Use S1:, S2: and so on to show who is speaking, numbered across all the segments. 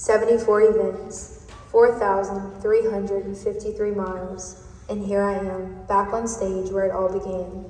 S1: 74 events, 4,353 miles, and here I am, back on stage where it all began.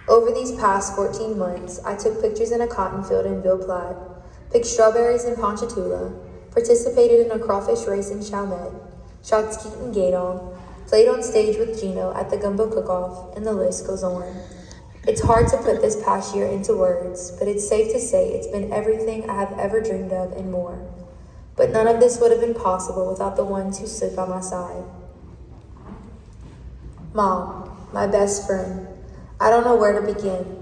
S1: Over these past 14 months, I took pictures in a cotton field in Ville Platte, picked strawberries in Ponchatoula, participated in a crawfish race in Chalmette, shot skeet in Guédon, played on stage with Gino at the Gumbo Cook-Off, and the list goes on. It's hard to put this past year into words, but it's safe to say it's been everything I have ever dreamed of and more. But none of this would have been possible without the ones who stood by my side. Mom, my best friend, I don't know where to begin.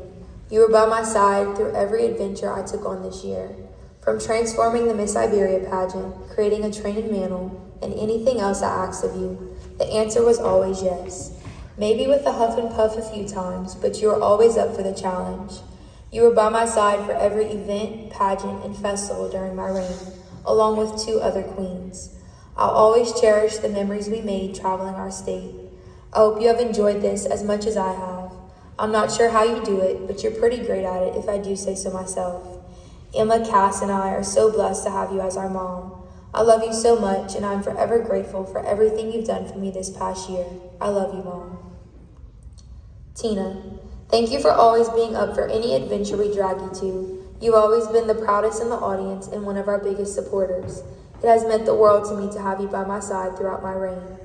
S1: You were by my side through every adventure I took on this year, from transforming the Miss Iberia pageant, creating a training mantle, and anything else I asked of you. The answer was always yes. Maybe with a huff and puff a few times, but you were always up for the challenge. You were by my side for every event, pageant, and festival during my reign, along with 2 other queens. I'll always cherish the memories we made traveling our state. I hope you have enjoyed this as much as I have. I'm not sure how you do it, but you're pretty great at it if I do say so myself. Emma, Cass, and I are so blessed to have you as our mom. I love you so much, and I'm forever grateful for everything you've done for me this past year. I love you, Mom. Tina, thank you for always being up for any adventure we drag you to. You've always been the proudest in the audience and one of our biggest supporters. It has meant the world to me to have you by my side throughout my reign.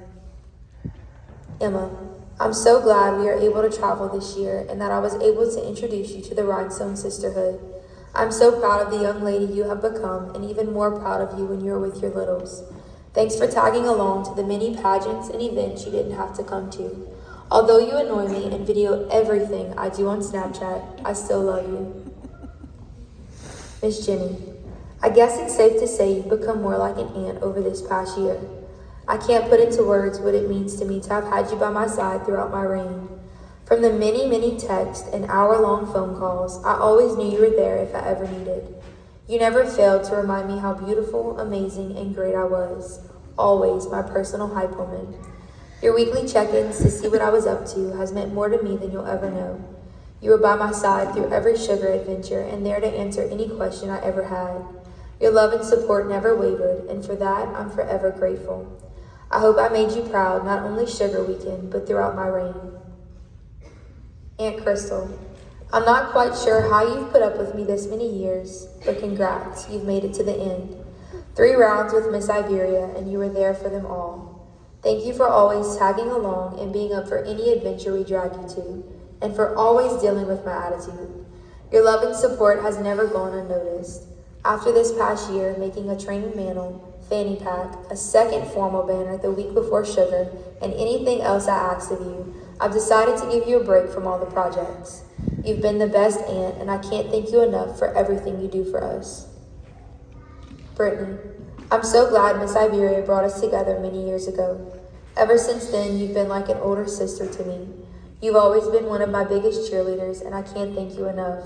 S1: Emma, I'm so glad we are able to travel this year and that I was able to introduce you to the Rhinestone Sisterhood. I'm so proud of the young lady you have become and even more proud of you when you were with your littles. Thanks for tagging along to the many pageants and events you didn't have to come to. Although you annoy me and video everything I do on Snapchat, I still love you. Miss Jenny, I guess it's safe to say you've become more like an aunt over this past year. I can't put into words what it means to me to have had you by my side throughout my reign. From the many texts and hour-long phone calls, I always knew you were there if I ever needed. You never failed to remind me how beautiful, amazing, and great I was. Always my personal hype woman. Your weekly check-ins to see what I was up to has meant more to me than you'll ever know. You were by my side through every sugar adventure and there to answer any question I ever had. Your love and support never wavered, and for that, I'm forever grateful. I hope I made you proud not only Sugar Weekend, but throughout my reign. Aunt Crystal, I'm not quite sure how you've put up with me this many years, but congrats, you've made it to the end. 3 rounds with Miss Iberia, and you were there for them all. Thank you for always tagging along and being up for any adventure we drag you to, and for always dealing with my attitude. Your love and support has never gone unnoticed. After this past year, making a training mantle, fanny pack, a second formal banner the week before Sugar, and anything else I asked of you, I've decided to give you a break from all the projects. You've been the best aunt, and I can't thank you enough for everything you do for us. Brittany, I'm so glad Miss Iberia brought us together many years ago. Ever since then, you've been like an older sister to me. You've always been one of my biggest cheerleaders, and I can't thank you enough.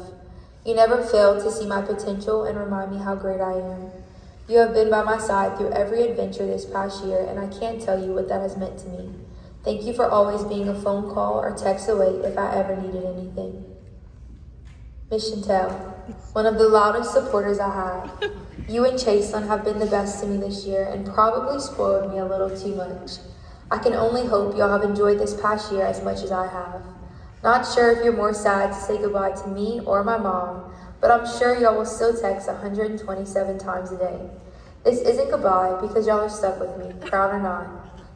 S1: You never failed to see my potential and remind me how great I am. You have been by my side through every adventure this past year, and I can't tell you what that has meant to me. Thank you for always being a phone call or text away if I ever needed anything. Miss Chantel, one of the loudest supporters I have. You and Chaselyn have been the best to me this year and probably spoiled me a little too much. I can only hope y'all have enjoyed this past year as much as I have. Not sure if you're more sad to say goodbye to me or my mom, but I'm sure y'all will still text 127 times a day. This isn't goodbye because y'all are stuck with me, proud or not.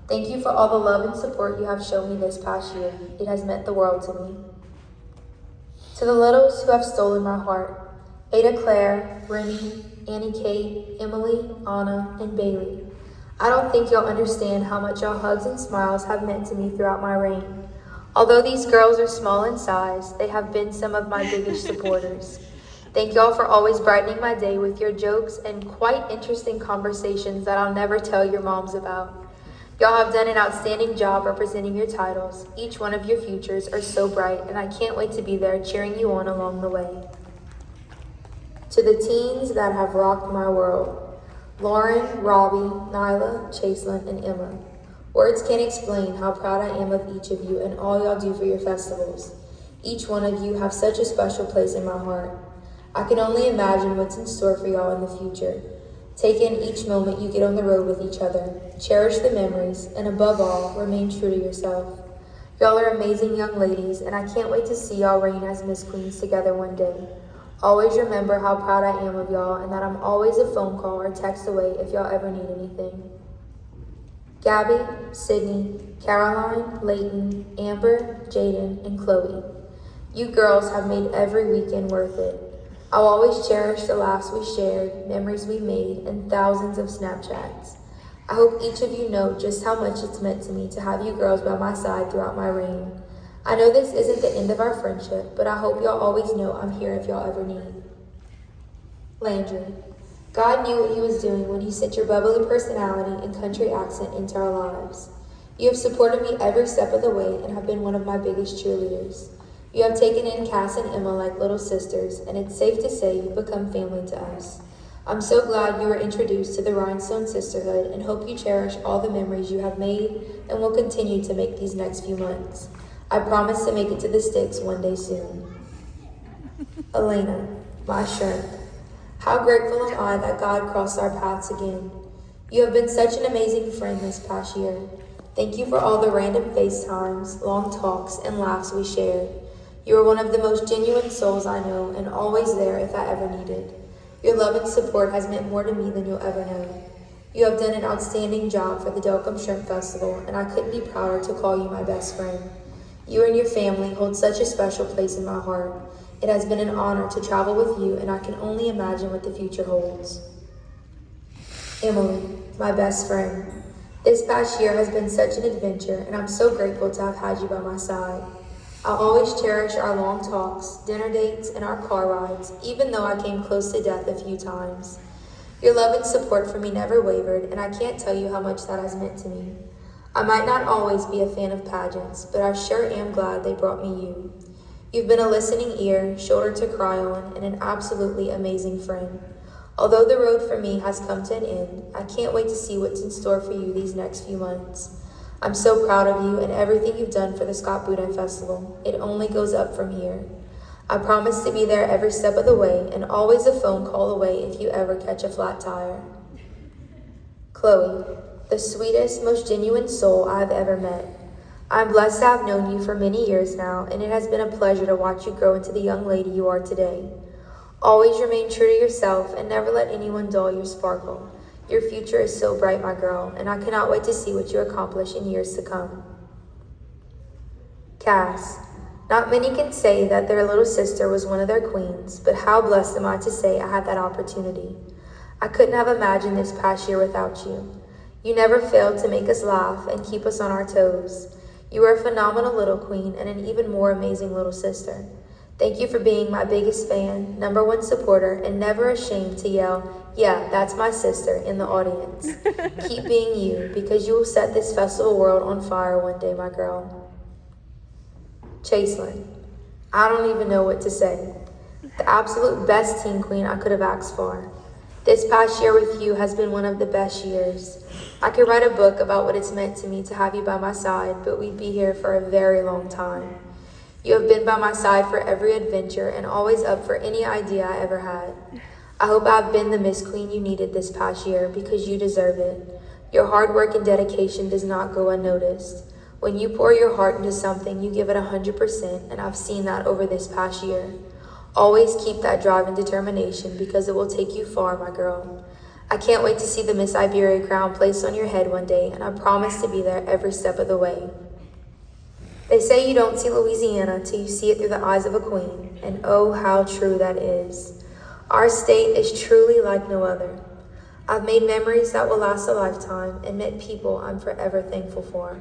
S1: Thank you for all the love and support you have shown me this past year. It has meant the world to me. To the littles who have stolen my heart, Ada Claire, Rennie, Annie Kate, Emily, Anna, and Bailey. I don't think y'all understand how much y'all hugs and smiles have meant to me throughout my reign. Although these girls are small in size, they have been some of my biggest supporters. Thank y'all for always brightening my day with your jokes and quite interesting conversations that I'll never tell your moms about. Y'all have done an outstanding job representing your titles. Each one of your futures are so bright, and I can't wait to be there cheering you on along the way. To the teens that have rocked my world, Lauren, Robbie, Nyla, Chaselyn, and Emma. Words can't explain how proud I am of each of you and all y'all do for your festivals. Each one of you have such a special place in my heart. I can only imagine what's in store for y'all in the future. Take in each moment you get on the road with each other. Cherish the memories, and above all, remain true to yourself. Y'all are amazing young ladies, and I can't wait to see y'all reign as Miss Queens together one day. Always remember how proud I am of y'all, and that I'm always a phone call or text away if y'all ever need anything. Gabby, Sydney, Caroline, Layton, Amber, Jaden, and Chloe. You girls have made every weekend worth it. I'll always cherish the laughs we shared, memories we made, and thousands of Snapchats. I hope each of you know just how much it's meant to me to have you girls by my side throughout my reign. I know this isn't the end of our friendship, but I hope y'all always know I'm here if y'all ever need. Landry. God knew what he was doing when he sent your bubbly personality and country accent into our lives. You have supported me every step of the way and have been one of my biggest cheerleaders. You have taken in Cass and Emma like little sisters, and it's safe to say you've become family to us. I'm so glad you were introduced to the Rhinestone Sisterhood and hope you cherish all the memories you have made and will continue to make these next few months. I promise to make it to the sticks one day soon. Elena, my shrimp. How grateful am I that God crossed our paths again. You have been such an amazing friend this past year. Thank you for all the random FaceTimes, long talks, and laughs we shared. You are one of the most genuine souls I know and always there if I ever needed. Your love and support has meant more to me than you'll ever know. You have done an outstanding job for the Delcombe Shrimp Festival, and I couldn't be prouder to call you my best friend. You and your family hold such a special place in my heart. It has been an honor to travel with you, and I can only imagine what the future holds. Emily, my best friend. This past year has been such an adventure, and I'm so grateful to have had you by my side. I'll always cherish our long talks, dinner dates, and our car rides, even though I came close to death a few times. Your love and support for me never wavered, and I can't tell you how much that has meant to me. I might not always be a fan of pageants, but I sure am glad they brought me you. You've been a listening ear, shoulder to cry on, and an absolutely amazing friend. Although the road for me has come to an end, I can't wait to see what's in store for you these next few months. I'm so proud of you and everything you've done for the Scott Boudin Festival. It only goes up from here. I promise to be there every step of the way and always a phone call away if you ever catch a flat tire. Chloe, the sweetest, most genuine soul I've ever met. I'm blessed to have known you for many years now, and it has been a pleasure to watch you grow into the young lady you are today. Always remain true to yourself and never let anyone dull your sparkle. Your future is so bright, my girl, and I cannot wait to see what you accomplish in years to come. Cass, not many can say that their little sister was one of their queens, but how blessed am I to say I had that opportunity. I couldn't have imagined this past year without you. You never failed to make us laugh and keep us on our toes. You are a phenomenal little queen and an even more amazing little sister. Thank you for being my biggest fan, #1 supporter, and never ashamed to yell, "Yeah, that's my sister," in the audience. Keep being you, because you will set this festival world on fire one day, my girl. Chaselyn, I don't even know what to say. The absolute best teen queen I could have asked for. This past year with you has been one of the best years. I could write a book about what it's meant to me to have you by my side, but we'd be here for a very long time. You have been by my side for every adventure and always up for any idea I ever had. I hope I've been the Miss Queen you needed this past year because you deserve it. Your hard work and dedication does not go unnoticed. When you pour your heart into something, you give it 100%, and I've seen that over this past year. Always keep that drive and determination because it will take you far, my girl. I can't wait to see the Miss Iberia crown placed on your head one day, and I promise to be there every step of the way. They say you don't see Louisiana till you see it through the eyes of a queen, and oh, how true that is. Our state is truly like no other. I've made memories that will last a lifetime and met people I'm forever thankful for.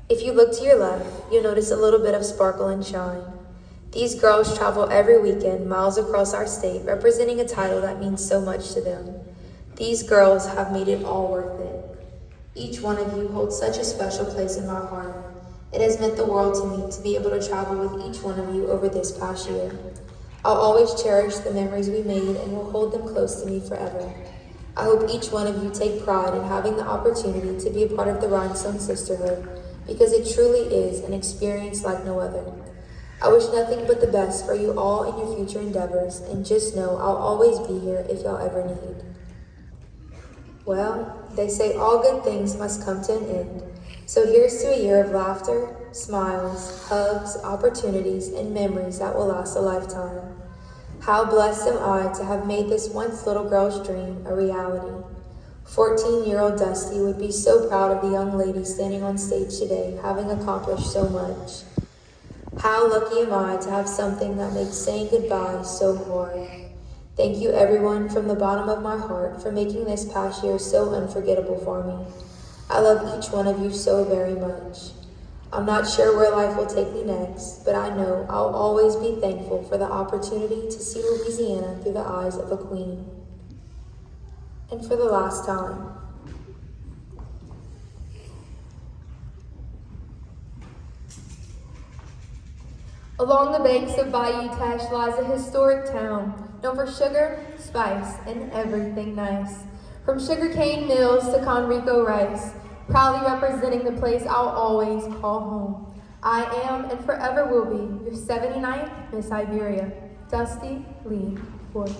S1: If you look to your left, you'll notice a little bit of sparkle and shine. These girls travel every weekend miles across our state, representing a title that means so much to them. These girls have made it all worth it. Each one of you holds such a special place in my heart. It has meant the world to me to be able to travel with each one of you over this past year. I'll always cherish the memories we made and will hold them close to me forever. I hope each one of you take pride in having the opportunity to be a part of the Rhinestone Sisterhood because it truly is an experience like no other. I wish nothing but the best for you all in your future endeavors, and just know I'll always be here if y'all ever need. Well, they say all good things must come to an end. So here's to a year of laughter, smiles, hugs, opportunities, and memories that will last a lifetime. How blessed am I to have made this once little girl's dream a reality. 14-year-old Dusty would be so proud of the young lady standing on stage today, having accomplished so much. How lucky am I to have something that makes saying goodbye so hard. Thank you everyone from the bottom of my heart for making this past year so unforgettable for me. I love each one of you so very much. I'm not sure where life will take me next, but I know I'll always be thankful for the opportunity to see Louisiana through the eyes of a queen. And for the last time,
S2: along the banks of Bayou Teche lies a historic town, known for sugar, spice, and everything nice. From sugarcane mills to Conrico rice, proudly representing the place I'll always call home. I am and forever will be your 79th Miss Iberia, Dusty Lee Ford.